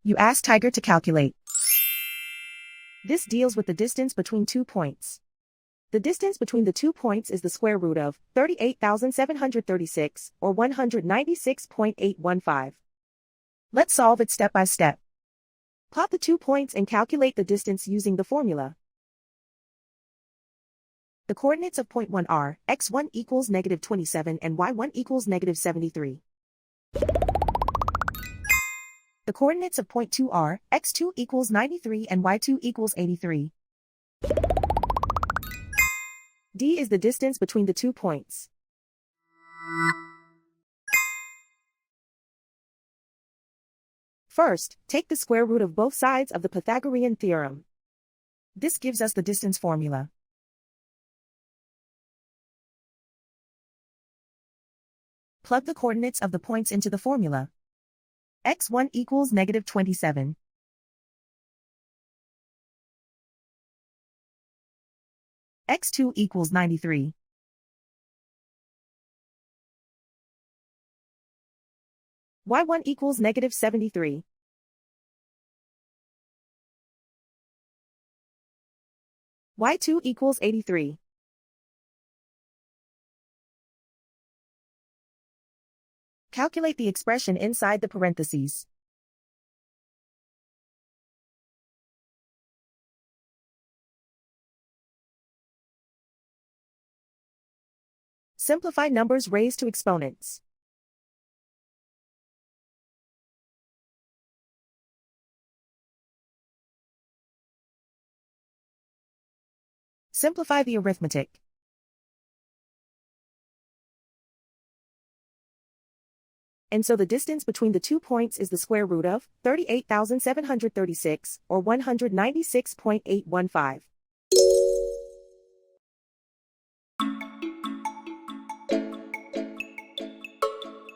You ask Tiger to calculate. This deals with the distance between 2 points. The distance between the 2 points is the square root of 38,736, or 196.815. Let's solve it step by step. Plot the 2 points and calculate the distance using the formula. The coordinates of point 1 are x1 equals -27 and y1 equals -73. The coordinates of point 2 are x2 equals 93 and y2 equals 83. D is the distance between the 2 points. First, take the square root of both sides of the Pythagorean theorem. This gives us the distance formula. Plug the coordinates of the points into the formula. x1 equals -27. x2 equals 93. y1 equals -73. y2 equals 83. Calculate the expression inside the parentheses. Simplify numbers raised to exponents. Simplify the arithmetic. And so the distance between the 2 points is the square root of 38,736, or 196.815.